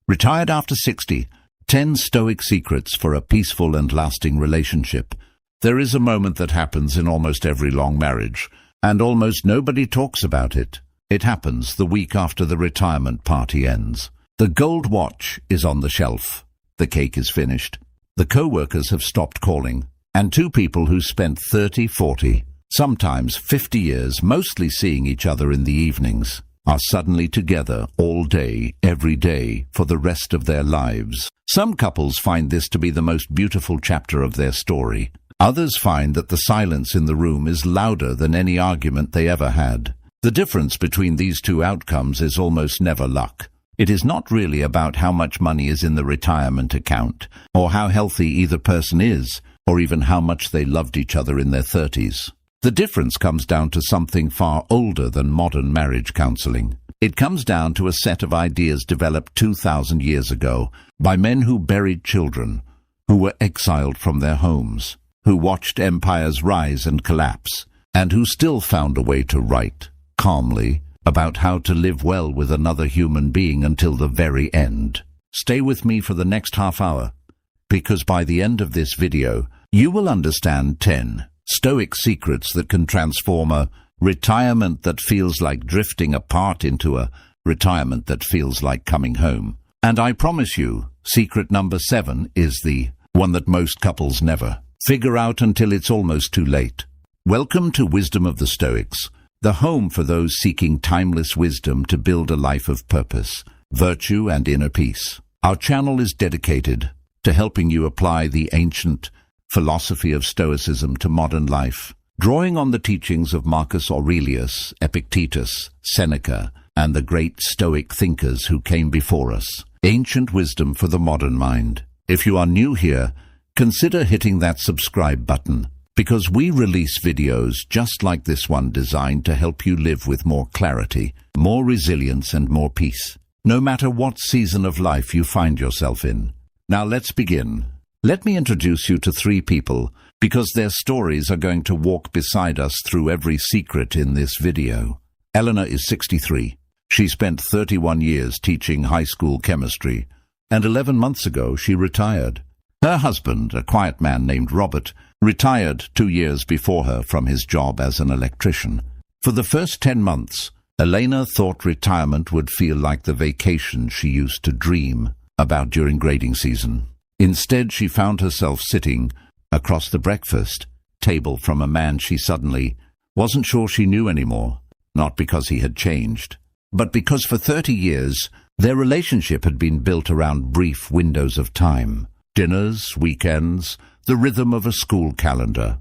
Retired after 60, 10 Stoic secrets for a peaceful and lasting relationship. There is a moment that happens in almost every long marriage, and almost nobody talks about it. It happens the week after the retirement party ends. The gold watch is on the shelf. The cake is finished. The co-workers have stopped calling, and two people who spent 30, 40, sometimes 50 years mostly seeing each other in the evenings are suddenly together all day, every day, for the rest of their lives. Some couples find this to be the most beautiful chapter of their story. Others find that the silence in the room is louder than any argument they ever had. The difference between these two outcomes is almost never luck. It is not really about how much money is in the retirement account, or how healthy either person is, or even how much they loved each other in their 30s. The difference comes down to something far older than modern marriage counseling. It comes down to a set of ideas developed 2,000 years ago by men who buried children, who were exiled from their homes, who watched empires rise and collapse, and who still found a way to write, calmly, about how to live well with another human being until the very end. Stay with me for the next half hour, because by the end of this video, you will understand 10 Stoic secrets that can transform a retirement that feels like drifting apart into a retirement that feels like coming home. And I promise you, secret number 7 is the one that most couples never figure out until it's almost too late. Welcome to Wisdom of the Stoics, the home for those seeking timeless wisdom to build a life of purpose, virtue, and inner peace. Our channel is dedicated to helping you apply the ancient philosophy of Stoicism to modern life, drawing on the teachings of Marcus Aurelius, Epictetus, Seneca, and the great Stoic thinkers who came before us. Ancient wisdom for the modern mind. If you are new here, consider hitting that subscribe button, because we release videos just like this one designed to help you live with more clarity, more resilience, and more peace, no matter what season of life you find yourself in. Now let's begin. Let me introduce you to 3 people, because their stories are going to walk beside us through every secret in this video. Eleanor is 63. She spent 31 years teaching high school chemistry, and 11 months ago she retired. Her husband, a quiet man named Robert, retired 2 years before her from his job as an electrician. For the first 10 months, Elena thought retirement would feel like the vacation she used to dream about during grading season. Instead, she found herself sitting across the breakfast table from a man she suddenly wasn't sure she knew anymore, not because he had changed, but because for 30 years their relationship had been built around brief windows of time. Dinners, weekends, the rhythm of a school calendar.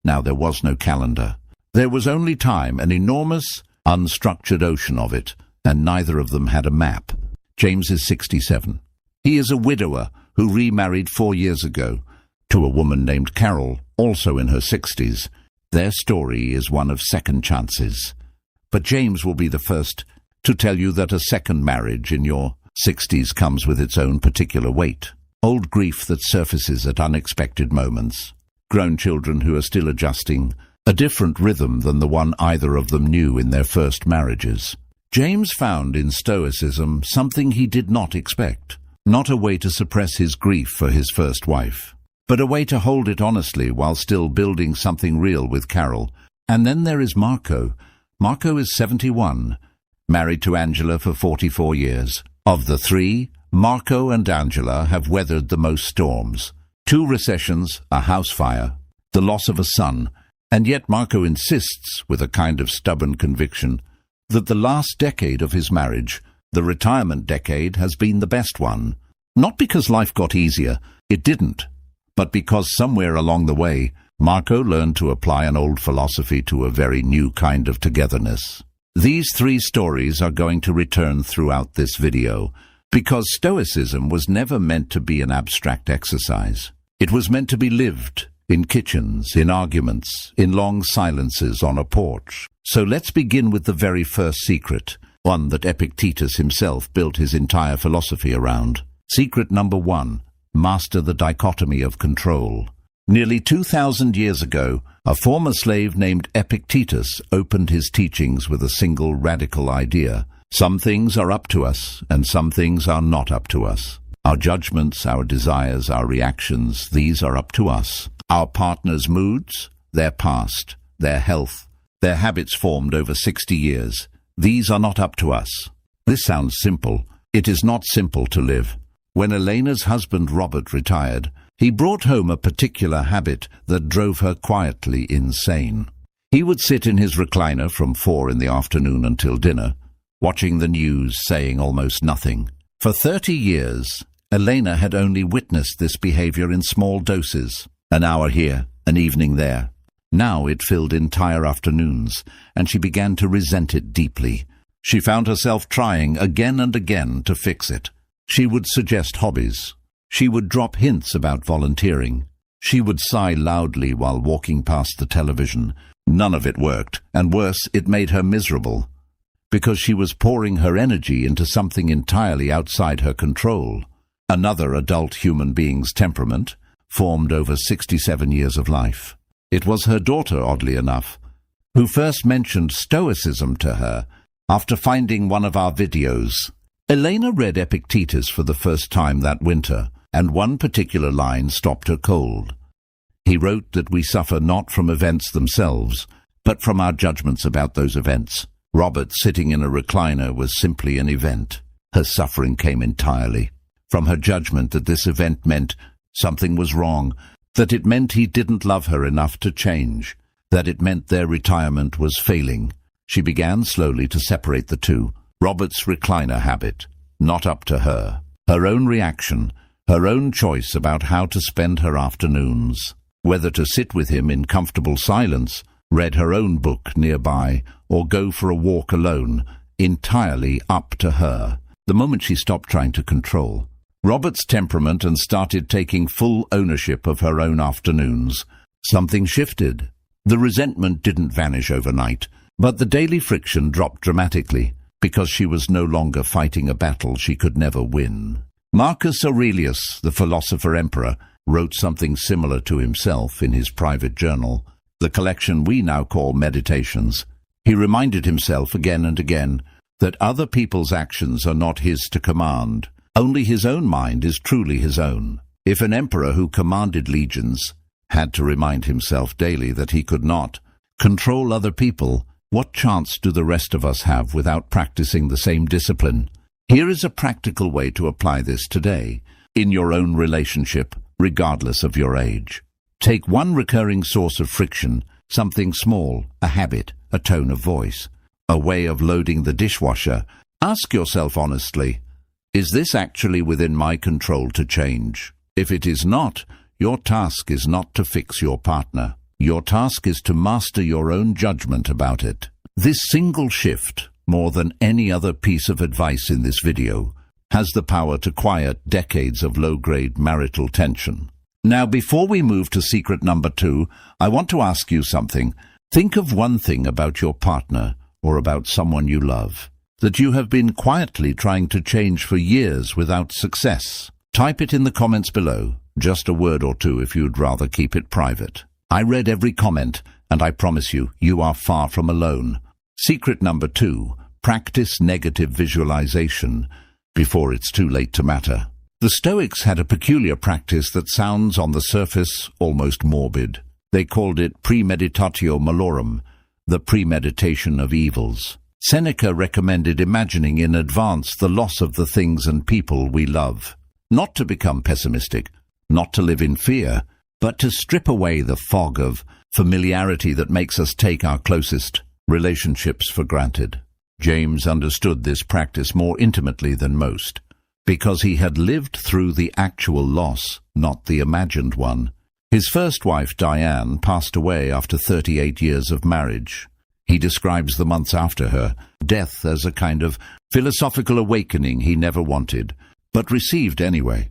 Now there was no calendar. There was only time, an enormous, unstructured ocean of it, and neither of them had a map. James is 67. He is a widower who remarried 4 years ago to a woman named Carol, also in her 60s. Their story is one of second chances. But James will be the first to tell you that a second marriage in your 60s comes with its own particular weight. Old grief that surfaces at unexpected moments. Grown children who are still adjusting a different rhythm than the one either of them knew in their first marriages. James found in Stoicism something he did not expect. Not a way to suppress his grief for his first wife, but a way to hold it honestly while still building something real with Carol. And then there is Marco. Marco is 71, married to Angela for 44 years. Of the 3, Marco and Angela have weathered the most storms. 2 recessions, a house fire, the loss of a son, and yet Marco insists, with a kind of stubborn conviction, that the last decade of his marriage, the retirement decade, has been the best one. Not because life got easier, it didn't, but because somewhere along the way, Marco learned to apply an old philosophy to a very new kind of togetherness. These 3 stories are going to return throughout this video, because Stoicism was never meant to be an abstract exercise. It was meant to be lived in kitchens, in arguments, in long silences on a porch. So let's begin with the very first secret, one that Epictetus himself built his entire philosophy around. Secret number 1, master the dichotomy of control. Nearly 2,000 years ago, a former slave named Epictetus opened his teachings with a single radical idea. Some things are up to us, and some things are not up to us. Our judgments, our desires, our reactions, these are up to us. Our partner's moods, their past, their health, their habits formed over 60 years, these are not up to us. This sounds simple. It is not simple to live. When Elena's husband Robert retired, he brought home a particular habit that drove her quietly insane. He would sit in his recliner from 4 in the afternoon until dinner, watching the news, saying almost nothing. For 30 years, Elena had only witnessed this behavior in small doses, an hour here, an evening there. Now it filled entire afternoons, and she began to resent it deeply. She found herself trying again and again to fix it. She would suggest hobbies. She would drop hints about volunteering. She would sigh loudly while walking past the television. None of it worked, and worse, it made her miserable, because she was pouring her energy into something entirely outside her control. Another adult human being's temperament, formed over 67 years of life. It was her daughter, oddly enough, who first mentioned Stoicism to her after finding one of our videos. Elena read Epictetus for the first time that winter, and one particular line stopped her cold. He wrote that we suffer not from events themselves, but from our judgments about those events. Robert sitting in a recliner was simply an event. Her suffering came entirely from her judgment that this event meant something was wrong, that it meant he didn't love her enough to change, that it meant their retirement was failing. She began slowly to separate the two. Robert's recliner habit, not up to her. Her own reaction, her own choice about how to spend her afternoons. Whether to sit with him in comfortable silence, read her own book nearby, or go for a walk alone, entirely up to her. The moment she stopped trying to control Robert's temperament and started taking full ownership of her own afternoons, something shifted. The resentment didn't vanish overnight, but the daily friction dropped dramatically, because she was no longer fighting a battle she could never win. Marcus Aurelius, the philosopher-emperor, wrote something similar to himself in his private journal, the collection we now call Meditations. He reminded himself again and again that other people's actions are not his to command. Only his own mind is truly his own. If an emperor who commanded legions had to remind himself daily that he could not control other people, what chance do the rest of us have without practicing the same discipline? Here is a practical way to apply this today, in your own relationship, regardless of your age. Take one recurring source of friction, something small, a habit, a tone of voice, a way of loading the dishwasher. Ask yourself honestly, is this actually within my control to change? If it is not, your task is not to fix your partner. Your task is to master your own judgment about it. This single shift, more than any other piece of advice in this video, has the power to quiet decades of low-grade marital tension. Now, before we move to secret number 2, I want to ask you something. Think of one thing about your partner or about someone you love that you have been quietly trying to change for years without success. Type it in the comments below, just a word or two if you'd rather keep it private. I read every comment, and I promise you, you are far from alone. Secret number 2, practice negative visualization before it's too late to matter. The Stoics had a peculiar practice that sounds on the surface almost morbid. They called it premeditatio malorum, the premeditation of evils. Seneca recommended imagining in advance the loss of the things and people we love. Not to become pessimistic, not to live in fear, but to strip away the fog of familiarity that makes us take our closest relationships for granted. James understood this practice more intimately than most, because he had lived through the actual loss, not the imagined one. His first wife, Diane, passed away after 38 years of marriage. He describes the months after her death as a kind of philosophical awakening he never wanted, but received anyway.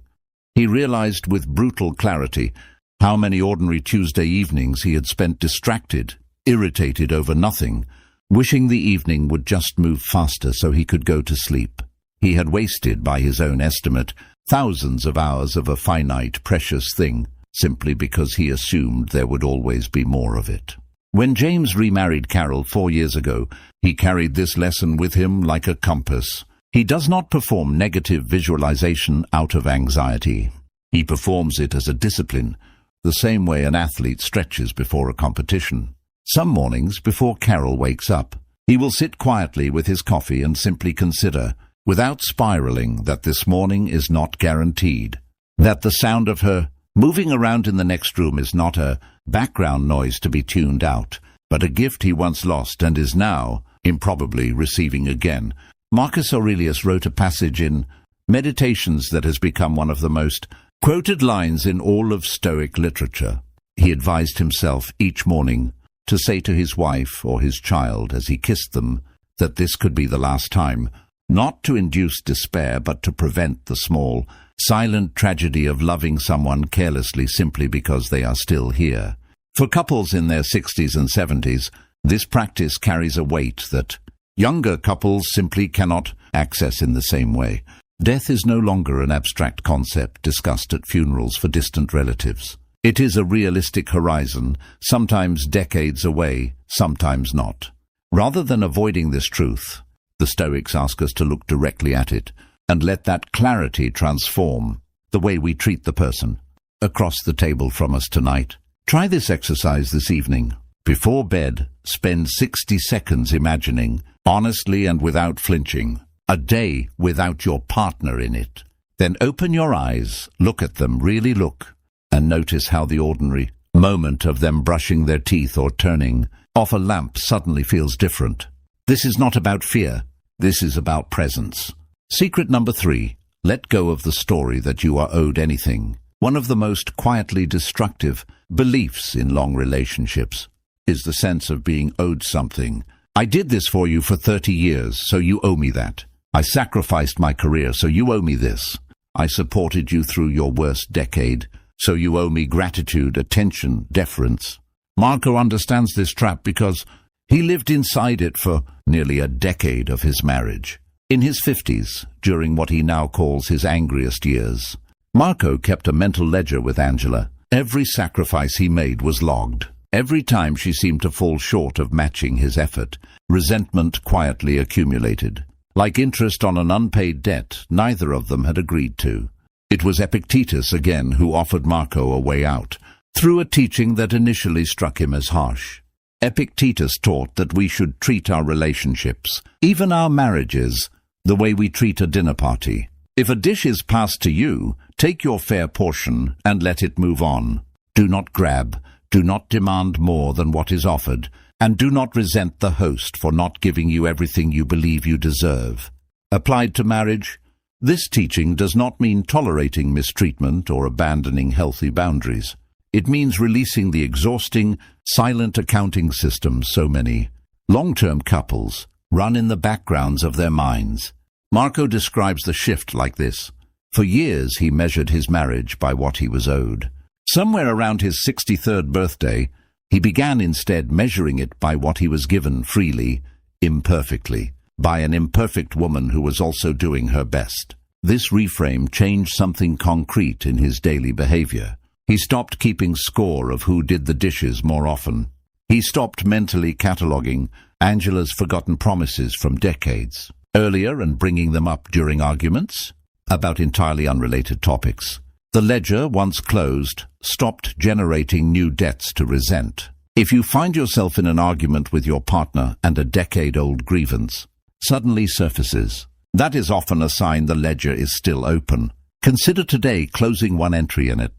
He realized with brutal clarity how many ordinary Tuesday evenings he had spent distracted, irritated over nothing, wishing the evening would just move faster so he could go to sleep. He had wasted, by his own estimate, thousands of hours of a finite, precious thing, simply because he assumed there would always be more of it. When James remarried Carol 4 years ago, he carried this lesson with him like a compass. He does not perform negative visualization out of anxiety. He performs it as a discipline, the same way an athlete stretches before a competition. Some mornings, before Carol wakes up, he will sit quietly with his coffee and simply consider, without spiraling, that this morning is not guaranteed, that the sound of her moving around in the next room is not a background noise to be tuned out, but a gift he once lost and is now, improbably, receiving again. Marcus Aurelius wrote a passage in Meditations that has become one of the most quoted lines in all of Stoic literature. He advised himself each morning to say to his wife or his child as he kissed them that this could be the last time, not to induce despair but to prevent the small, silent tragedy of loving someone carelessly simply because they are still here. For couples in their 60s and 70s, this practice carries a weight that younger couples simply cannot access in the same way. Death is no longer an abstract concept discussed at funerals for distant relatives. It is a realistic horizon, sometimes decades away, sometimes not. Rather than avoiding this truth, the Stoics ask us to look directly at it and let that clarity transform the way we treat the person across the table from us tonight. Try this exercise this evening. Before bed, spend 60 seconds imagining, honestly and without flinching, a day without your partner in it. Then open your eyes, look at them, really look, and notice how the ordinary moment of them brushing their teeth or turning off a lamp suddenly feels different. This is not about fear. This is about presence. Secret number 3. Let go of the story that you are owed anything. One of the most quietly destructive beliefs in long relationships is the sense of being owed something. I did this for you for 30 years, so you owe me that. I sacrificed my career, so you owe me this. I supported you through your worst decade, so you owe me gratitude, attention, deference. Marco understands this trap because he lived inside it for nearly a decade of his marriage. In his 50s, during what he now calls his angriest years, Marco kept a mental ledger with Angela. Every sacrifice he made was logged. Every time she seemed to fall short of matching his effort, resentment quietly accumulated. Like interest on an unpaid debt neither of them had agreed to. It was Epictetus again who offered Marco a way out, through a teaching that initially struck him as harsh. Epictetus taught that we should treat our relationships, even our marriages, the way we treat a dinner party. If a dish is passed to you, take your fair portion and let it move on. Do not grab, do not demand more than what is offered, and do not resent the host for not giving you everything you believe you deserve. Applied to marriage, this teaching does not mean tolerating mistreatment or abandoning healthy boundaries. It means releasing the exhausting, silent accounting system so many long-term couples run in the backgrounds of their minds. Marco describes the shift like this. For years he measured his marriage by what he was owed. Somewhere around his 63rd birthday, he began instead measuring it by what he was given freely, imperfectly, by an imperfect woman who was also doing her best. This reframe changed something concrete in his daily behavior. He stopped keeping score of who did the dishes more often. He stopped mentally cataloging Angela's forgotten promises from decades earlier and bringing them up during arguments about entirely unrelated topics. The ledger, once closed, stopped generating new debts to resent. If you find yourself in an argument with your partner and a decade-old grievance suddenly surfaces, that is often a sign the ledger is still open. Consider today closing one entry in it.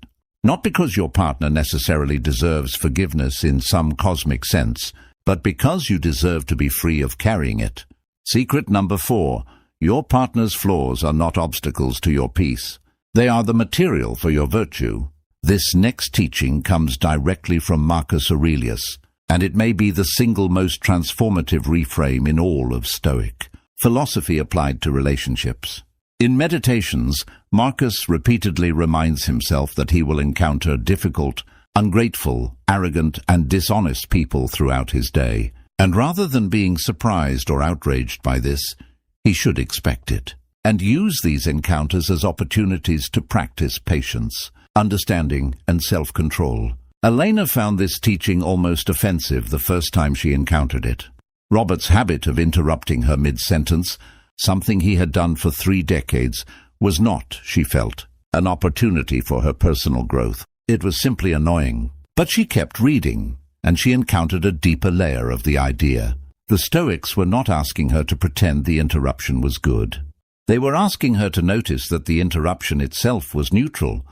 Not because your partner necessarily deserves forgiveness in some cosmic sense, but because you deserve to be free of carrying it. Secret number 4. Your partner's flaws are not obstacles to your peace. They are the material for your virtue. This next teaching comes directly from Marcus Aurelius, and it may be the single most transformative reframe in all of Stoic philosophy applied to relationships. In Meditations, Marcus repeatedly reminds himself that he will encounter difficult, ungrateful, arrogant, and dishonest people throughout his day, and rather than being surprised or outraged by this, he should expect it, and use these encounters as opportunities to practice patience, understanding, and self-control. Elena found this teaching almost offensive the first time she encountered it. Robert's habit of interrupting her mid-sentence, something he had done for 3 decades, was not, she felt, an opportunity for her personal growth. It was simply annoying. But she kept reading, and she encountered a deeper layer of the idea. The Stoics were not asking her to pretend the interruption was good. They were asking her to notice that the interruption itself was neutral,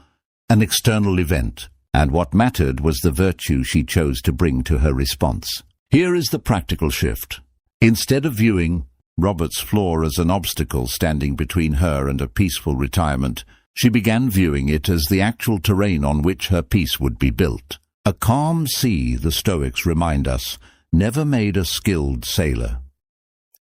an external event, and what mattered was the virtue she chose to bring to her response. Here is the practical shift. Instead of viewing Robert's flaw as an obstacle standing between her and a peaceful retirement, she began viewing it as the actual terrain on which her peace would be built. A calm sea, the Stoics remind us, never made a skilled sailor.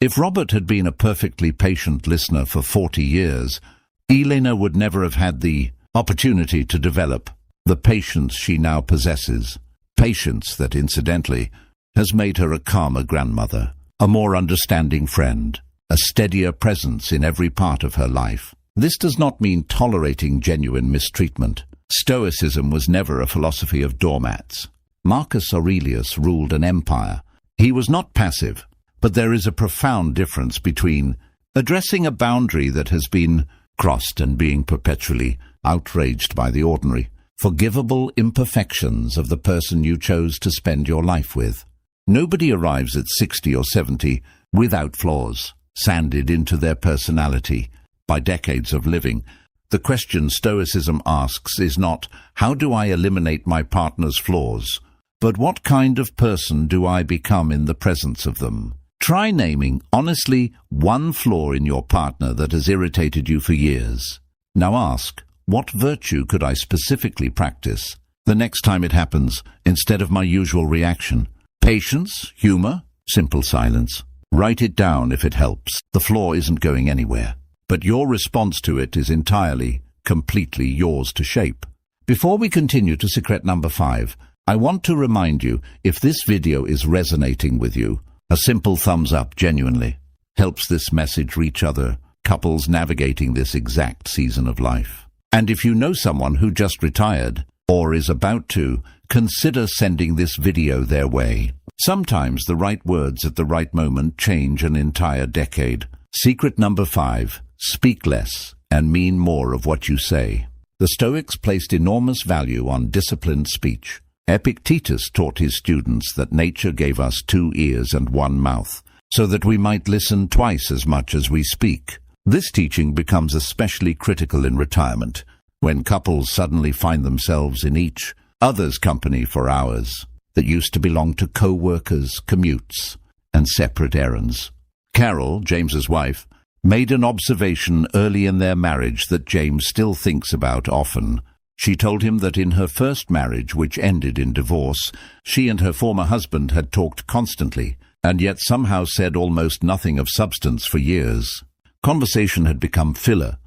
If Robert had been a perfectly patient listener for 40 years, Elena would never have had the opportunity to develop the patience she now possesses, patience that, incidentally, has made her a calmer grandmother, a more understanding friend, a steadier presence in every part of her life. This does not mean tolerating genuine mistreatment. Stoicism was never a philosophy of doormats. Marcus Aurelius ruled an empire. He was not passive, but there is a profound difference between addressing a boundary that has been crossed and being perpetually outraged by the ordinary, forgivable imperfections of the person you chose to spend your life with. Nobody arrives at 60 or 70 without flaws, sanded into their personality by decades of living. The question Stoicism asks is not, how do I eliminate my partner's flaws, but what kind of person do I become in the presence of them? Try naming, honestly, one flaw in your partner that has irritated you for years. Now ask, what virtue could I specifically practice the next time it happens, instead of my usual reaction? Patience, humor, simple silence. Write it down if it helps. The flaw isn't going anywhere, but your response to it is entirely, completely yours to shape. Before we continue to secret number 5, I want to remind you, if this video is resonating with you, a simple thumbs up genuinely helps this message reach other couples navigating this exact season of life. And if you know someone who just retired or is about to, consider sending this video their way. Sometimes the right words at the right moment change an entire decade. Secret number 5, speak less and mean more of what you say. The Stoics placed enormous value on disciplined speech. Epictetus taught his students that nature gave us 2 ears and 1 mouth, so that we might listen twice as much as we speak. This teaching becomes especially critical in retirement, when couples suddenly find themselves in each other's company for hours that used to belong to co-workers, commutes, and separate errands. Carol, James's wife, made an observation early in their marriage that James still thinks about often. She told him that in her first marriage, which ended in divorce, she and her former husband had talked constantly, and yet somehow said almost nothing of substance for years. Conversation had become filler,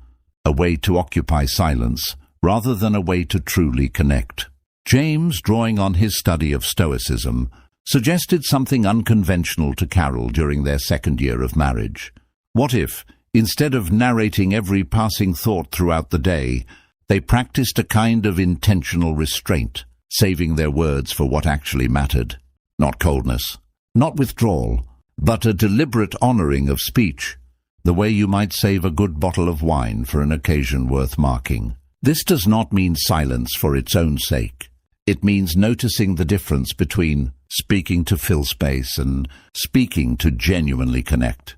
a way to occupy silence, rather than a way to truly connect. James, drawing on his study of Stoicism, suggested something unconventional to Carol during their second year of marriage. What if, instead of narrating every passing thought throughout the day, they practiced a kind of intentional restraint, saving their words for what actually mattered? Not coldness, not withdrawal, but a deliberate honoring of speech, the way you might save a good bottle of wine for an occasion worth marking. This does not mean silence for its own sake. It means noticing the difference between speaking to fill space and speaking to genuinely connect.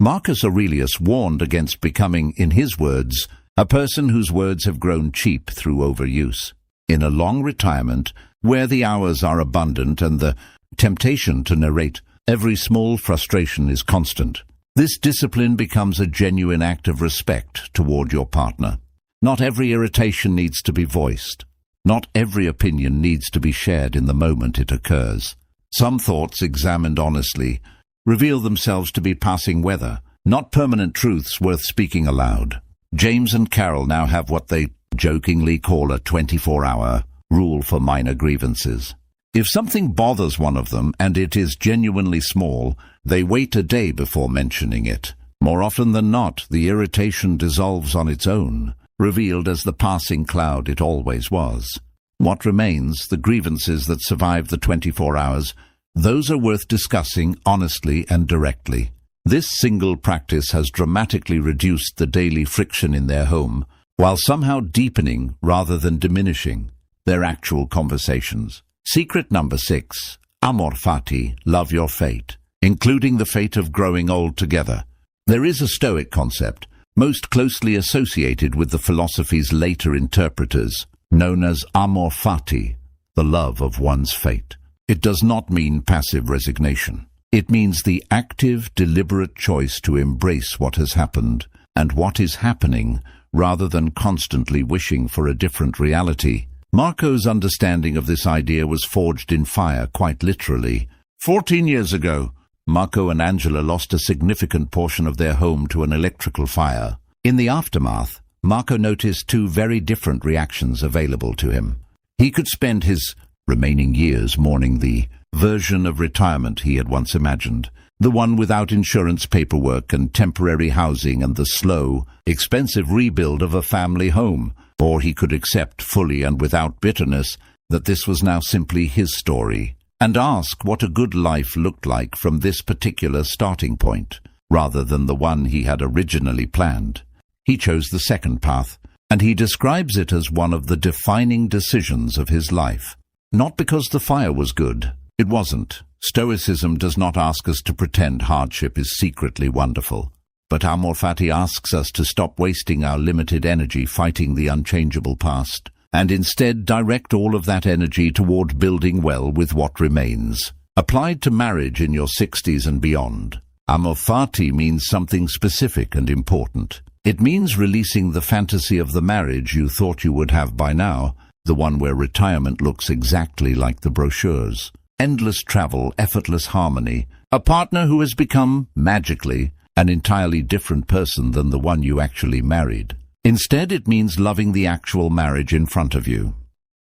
Marcus Aurelius warned against becoming, in his words, a person whose words have grown cheap through overuse. In a long retirement, where the hours are abundant and the temptation to narrate every small frustration is constant, this discipline becomes a genuine act of respect toward your partner. Not every irritation needs to be voiced. Not every opinion needs to be shared in the moment it occurs. Some thoughts, examined honestly, reveal themselves to be passing weather, not permanent truths worth speaking aloud. James and Carol now have what they jokingly call a 24-hour rule for minor grievances. If something bothers one of them, and it is genuinely small, they wait a day before mentioning it. More often than not, the irritation dissolves on its own, revealed as the passing cloud it always was. What remains, the grievances that survive the 24 hours, those are worth discussing honestly and directly. This single practice has dramatically reduced the daily friction in their home, while somehow deepening rather than diminishing their actual conversations. Secret number 6. Amor fati, love your fate, including the fate of growing old together. There is a Stoic concept, most closely associated with the philosophy's later interpreters, known as amor fati, the love of one's fate. It does not mean passive resignation. It means the active, deliberate choice to embrace what has happened and what is happening, rather than constantly wishing for a different reality. Marco's understanding of this idea was forged in fire, quite literally. 14 years ago, Marco and Angela lost a significant portion of their home to an electrical fire. In the aftermath, Marco noticed two very different reactions available to him. He could spend his remaining years mourning the version of retirement he had once imagined, the one without insurance paperwork and temporary housing and the slow, expensive rebuild of a family home. Or he could accept fully and without bitterness that this was now simply his story, and ask what a good life looked like from this particular starting point, rather than the one he had originally planned. He chose the second path, and he describes it as one of the defining decisions of his life. Not because the fire was good. It wasn't. Stoicism does not ask us to pretend hardship is secretly wonderful. But Amor Fati asks us to stop wasting our limited energy fighting the unchangeable past, and instead direct all of that energy toward building well with what remains. Applied to marriage in your 60s and beyond, Amor Fati means something specific and important. It means releasing the fantasy of the marriage you thought you would have by now, the one where retirement looks exactly like the brochures. Endless travel, effortless harmony, a partner who has become, magically, an entirely different person than the one you actually married. Instead, it means loving the actual marriage in front of you.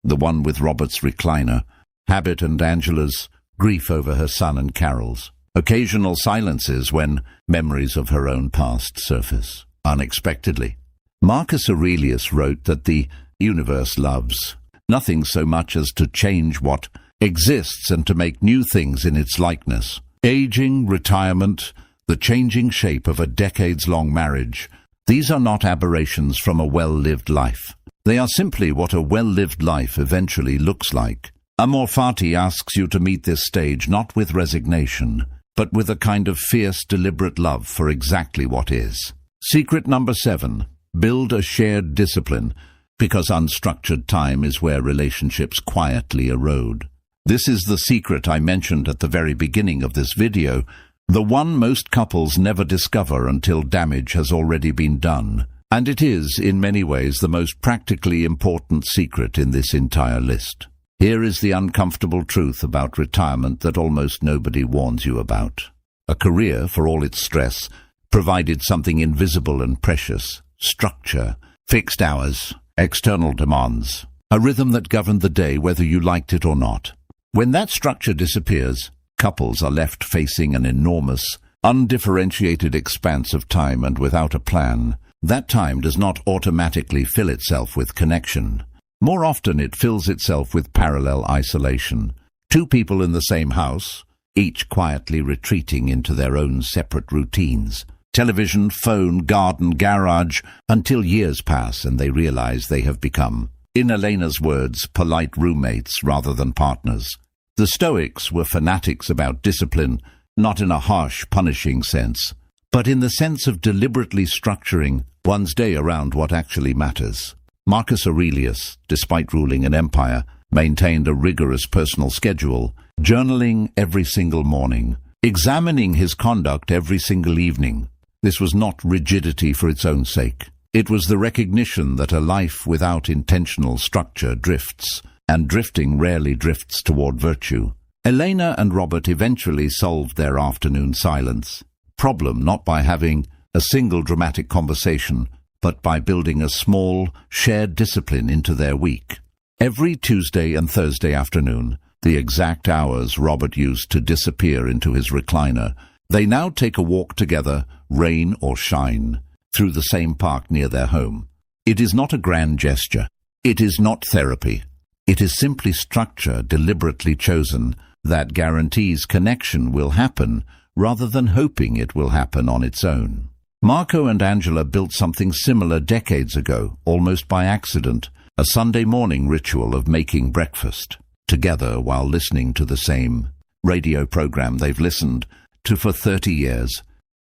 The one with Robert's recliner, Habit and Angela's grief over her son and Carol's, occasional silences when memories of her own past surface unexpectedly. Marcus Aurelius wrote that the universe loves nothing so much as to change what exists and to make new things in its likeness. Aging, retirement, the changing shape of a decades-long marriage, these are not aberrations from a well-lived life. They are simply what a well-lived life eventually looks like. Amor Fati asks you to meet this stage not with resignation, but with a kind of fierce, deliberate love for exactly what is. Secret number 7. Build a shared discipline, because unstructured time is where relationships quietly erode. This is the secret I mentioned at the very beginning of this video, the one most couples never discover until damage has already been done. And it is, in many ways, the most practically important secret in this entire list. Here is the uncomfortable truth about retirement that almost nobody warns you about. A career, for all its stress, provided something invisible and precious: structure, fixed hours, external demands, a rhythm that governed the day whether you liked it or not. When that structure disappears, couples are left facing an enormous, undifferentiated expanse of time, and without a plan, that time does not automatically fill itself with connection. More often it fills itself with parallel isolation. Two people in the same house, each quietly retreating into their own separate routines. Television, phone, garden, garage, until years pass and they realize they have become, in Elena's words, polite roommates rather than partners. The Stoics were fanatics about discipline, not in a harsh, punishing sense, but in the sense of deliberately structuring one's day around what actually matters. Marcus Aurelius, despite ruling an empire, maintained a rigorous personal schedule, journaling every single morning, examining his conduct every single evening. This was not rigidity for its own sake. It was the recognition that a life without intentional structure drifts, and drifting rarely drifts toward virtue. Elena and Robert eventually solved their afternoon silence problem not by having a single dramatic conversation, but by building a small, shared discipline into their week. Every Tuesday and Thursday afternoon, the exact hours Robert used to disappear into his recliner, they now take a walk together, rain or shine, through the same park near their home. It is not a grand gesture. It is not therapy. It is simply structure deliberately chosen that guarantees connection will happen rather than hoping it will happen on its own. Marco and Angela built something similar decades ago, almost by accident, a Sunday morning ritual of making breakfast together while listening to the same radio program they've listened to for 30 years.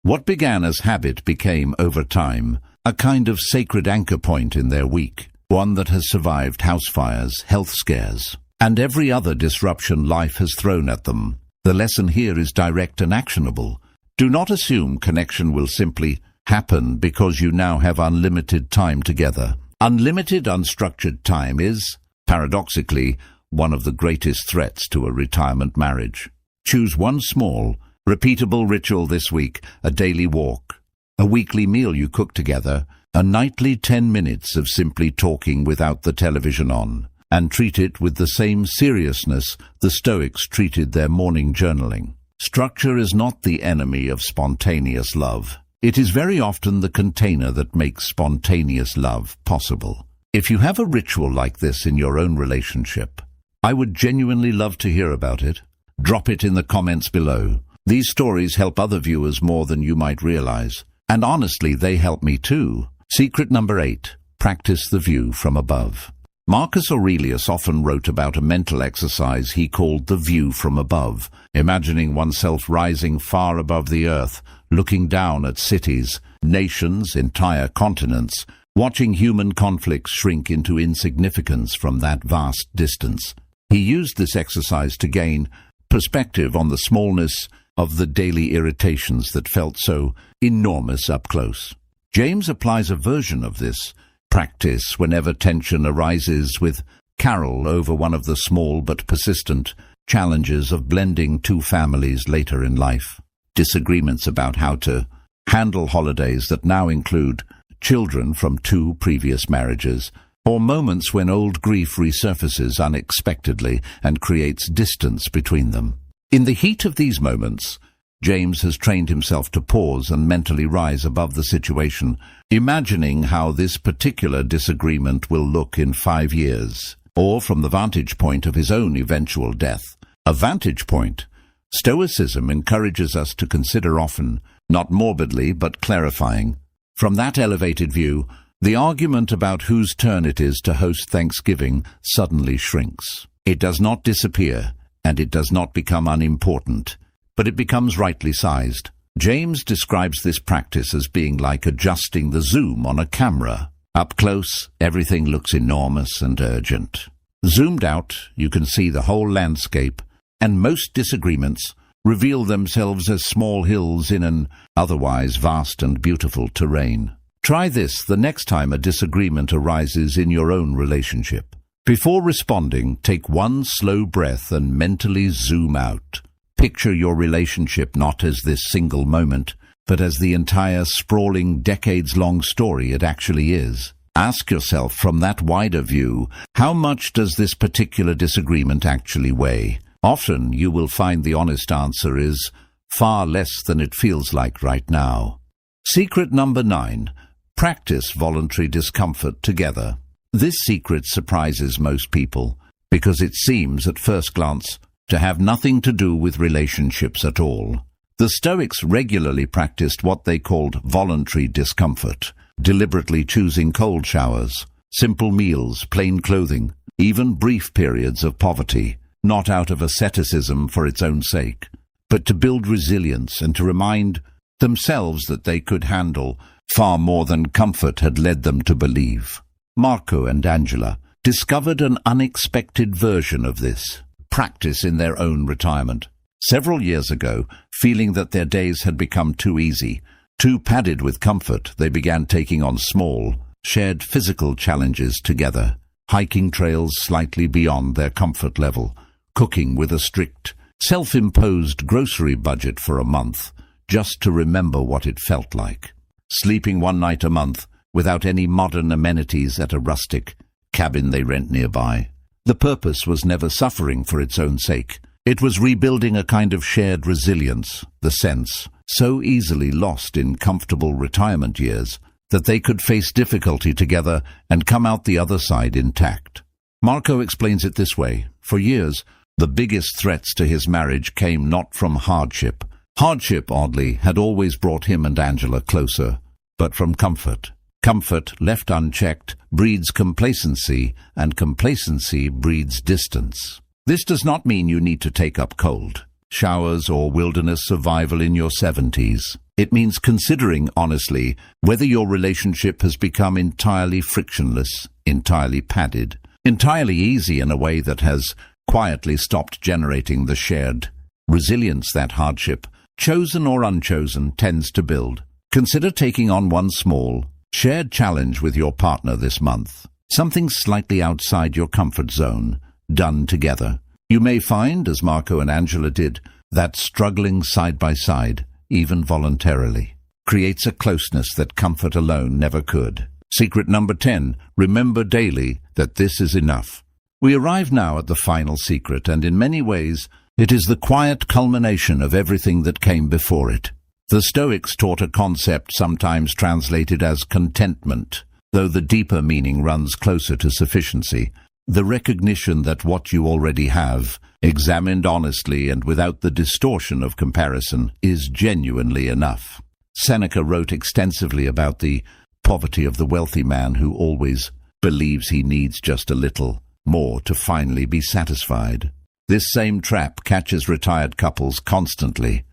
What began as habit became, over time, a kind of sacred anchor point in their week, one that has survived house fires, health scares, and every other disruption life has thrown at them. The lesson here is direct and actionable. Do not assume connection will simply happen because you now have unlimited time together. Unlimited, unstructured time is, paradoxically, one of the greatest threats to a retirement marriage. Choose one small, repeatable ritual this week: a daily walk, a weekly meal you cook together, a nightly 10 minutes of simply talking without the television on, and treat it with the same seriousness the Stoics treated their morning journaling. Structure is not the enemy of spontaneous love. It is very often the container that makes spontaneous love possible. If you have a ritual like this in your own relationship, I would genuinely love to hear about it. Drop it in the comments below. These stories help other viewers more than you might realize. And honestly, they help me too. Secret number 8. Practice the view from above. Marcus Aurelius often wrote about a mental exercise he called the view from above, imagining oneself rising far above the earth, looking down at cities, nations, entire continents, watching human conflicts shrink into insignificance from that vast distance. He used this exercise to gain perspective on the smallness of the daily irritations that felt so enormous up close. James applies a version of this practice whenever tension arises with Carol over one of the small but persistent challenges of blending two families later in life. Disagreements about how to handle holidays that now include children from 2 previous marriages, or moments when old grief resurfaces unexpectedly and creates distance between them. In the heat of these moments, James has trained himself to pause and mentally rise above the situation, imagining how this particular disagreement will look in 5 years, or from the vantage point of his own eventual death. A vantage point Stoicism encourages us to consider often, not morbidly but clarifying. From that elevated view, the argument about whose turn it is to host Thanksgiving suddenly shrinks. It does not disappear, and it does not become unimportant, but it becomes rightly sized. James describes this practice as being like adjusting the zoom on a camera. Up close, everything looks enormous and urgent. Zoomed out, you can see the whole landscape, and most disagreements reveal themselves as small hills in an otherwise vast and beautiful terrain. Try this the next time a disagreement arises in your own relationship. Before responding, take one slow breath and mentally zoom out. Picture your relationship not as this single moment, but as the entire sprawling, decades-long story it actually is. Ask yourself from that wider view, how much does this particular disagreement actually weigh? Often you will find the honest answer is far less than it feels like right now. Secret number 9. Practice voluntary discomfort together. This secret surprises most people because it seems at first glance to have nothing to do with relationships at all. The Stoics regularly practiced what they called voluntary discomfort, deliberately choosing cold showers, simple meals, plain clothing, even brief periods of poverty, not out of asceticism for its own sake, but to build resilience and to remind themselves that they could handle far more than comfort had led them to believe. Marco and Angela discovered an unexpected version of this practice in their own retirement. Several years ago, feeling that their days had become too easy, too padded with comfort, they began taking on small, shared physical challenges together, hiking trails slightly beyond their comfort level, cooking with a strict, self-imposed grocery budget for a month, just to remember what it felt like, sleeping one night a month without any modern amenities at a rustic cabin they rent nearby. The purpose was never suffering for its own sake. It was rebuilding a kind of shared resilience, the sense, so easily lost in comfortable retirement years, that they could face difficulty together and come out the other side intact. Marco explains it this way. For years, the biggest threats to his marriage came not from hardship. Hardship, oddly, had always brought him and Angela closer, but from comfort. Comfort, left unchecked, breeds complacency, and complacency breeds distance. This does not mean you need to take up cold showers or wilderness survival in your 70s. It means considering honestly whether your relationship has become entirely frictionless, entirely padded, entirely easy in a way that has quietly stopped generating the shared resilience that hardship, chosen or unchosen, tends to build. Consider taking on one small, shared challenge with your partner this month. Something slightly outside your comfort zone, done together. You may find, as Marco and Angela did, that struggling side by side, even voluntarily, creates a closeness that comfort alone never could. Secret number 10, remember daily that this is enough. We arrive now at the final secret, and in many ways, it is the quiet culmination of everything that came before it. The Stoics taught a concept sometimes translated as contentment, though the deeper meaning runs closer to sufficiency. The recognition that what you already have, examined honestly and without the distortion of comparison, is genuinely enough. Seneca wrote extensively about the poverty of the wealthy man who always believes he needs just a little more to finally be satisfied. This same trap catches retired couples constantly,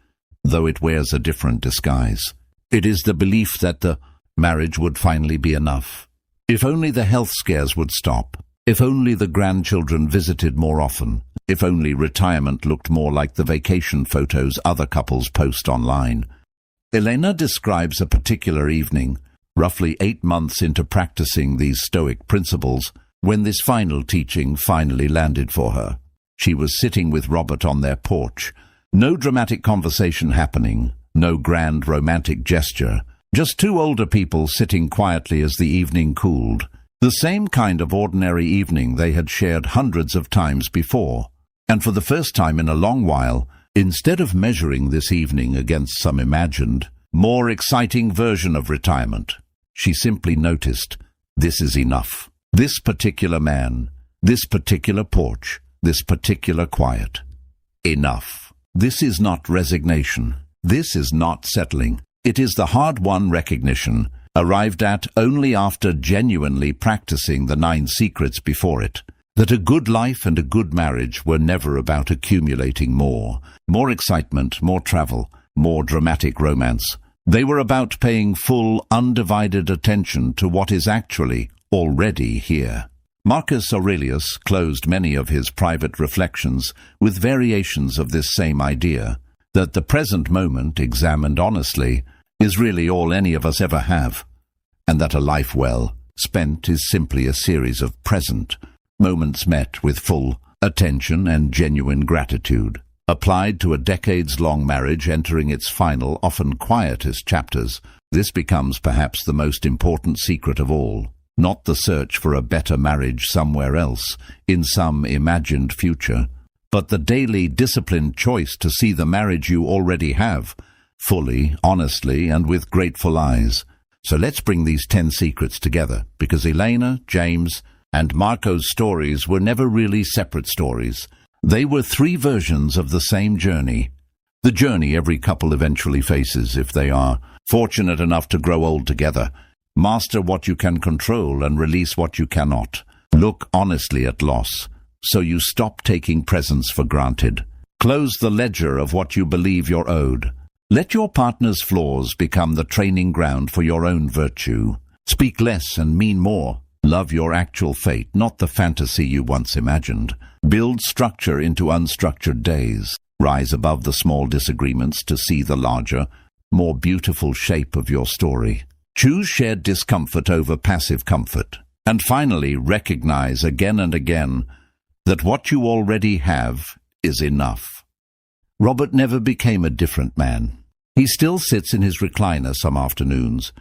though it wears a different disguise. It is the belief that the marriage would finally be enough. If only the health scares would stop. If only the grandchildren visited more often. If only retirement looked more like the vacation photos other couples post online. Elena describes a particular evening, roughly 8 months into practicing these Stoic principles, when this final teaching finally landed for her. She was sitting with Robert on their porch. No dramatic conversation happening, no grand romantic gesture, just 2 older people sitting quietly as the evening cooled. The same kind of ordinary evening they had shared hundreds of times before. And for the first time in a long while, instead of measuring this evening against some imagined, more exciting version of retirement, she simply noticed, this is enough. This particular man, this particular porch, this particular quiet. Enough. This is not resignation. This is not settling. It is the hard-won recognition, arrived at only after genuinely practicing the 9 secrets before it, that a good life and a good marriage were never about accumulating more excitement, more travel, more dramatic romance. They were about paying full, undivided attention to what is actually already here. Marcus Aurelius closed many of his private reflections with variations of this same idea, that the present moment, examined honestly, is really all any of us ever have, and that a life well spent is simply a series of present moments met with full attention and genuine gratitude. Applied to a decades-long marriage entering its final, often quietest chapters, this becomes perhaps the most important secret of all. Not the search for a better marriage somewhere else, in some imagined future, but the daily disciplined choice to see the marriage you already have, fully, honestly, and with grateful eyes. So let's bring these 10 secrets together, because Elena, James, and Marco's stories were never really separate stories. They were 3 versions of the same journey. The journey every couple eventually faces if they are fortunate enough to grow old together. Master what you can control and release what you cannot. Look honestly at loss, so you stop taking presents for granted. Close the ledger of what you believe you're owed. Let your partner's flaws become the training ground for your own virtue. Speak less and mean more. Love your actual fate, not the fantasy you once imagined. Build structure into unstructured days. Rise above the small disagreements to see the larger, more beautiful shape of your story. Choose shared discomfort over passive comfort. And finally, recognize again and again that what you already have is enough. Robert never became a different man. He still sits in his recliner some afternoons,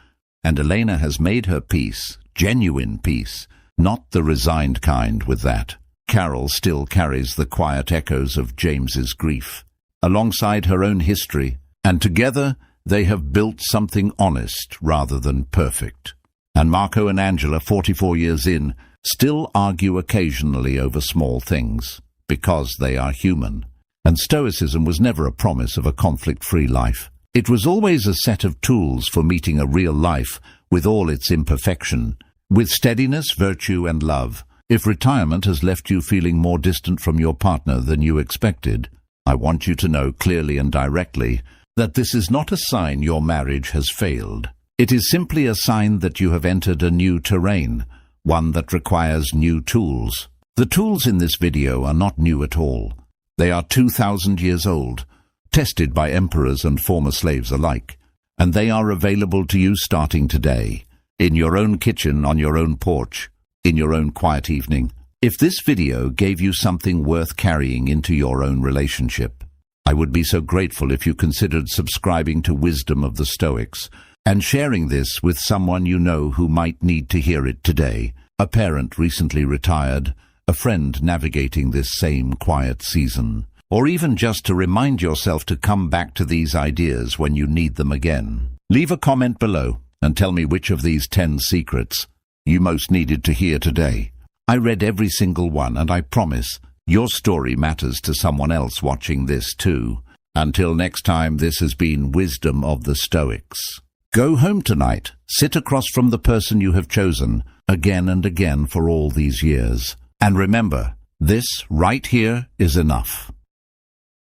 and Elena has made her peace, genuine peace, not the resigned kind with that. Carol still carries the quiet echoes of James's grief, alongside her own history, and together they have built something honest rather than perfect. And Marco and Angela, 44 years in, still argue occasionally over small things, because they are human. And Stoicism was never a promise of a conflict-free life. It was always a set of tools for meeting a real life with all its imperfection, with steadiness, virtue, and love. If retirement has left you feeling more distant from your partner than you expected, I want you to know clearly and directly that this is not a sign your marriage has failed. It is simply a sign that you have entered a new terrain, one that requires new tools. The tools in this video are not new at all. They are 2,000 years old, tested by emperors and former slaves alike, and they are available to you starting today, in your own kitchen, on your own porch, in your own quiet evening. If this video gave you something worth carrying into your own relationship, I would be so grateful if you considered subscribing to Wisdom of the Stoics and sharing this with someone you know who might need to hear it today. A parent recently retired, a friend navigating this same quiet season, or even just to remind yourself to come back to these ideas when you need them again. Leave a comment below and tell me which of these 10 secrets you most needed to hear today. I read every single one, and I promise your story matters to someone else watching this too. Until next time, this has been Wisdom of the Stoics. Go home tonight, sit across from the person you have chosen again and again for all these years. And remember, this right here is enough.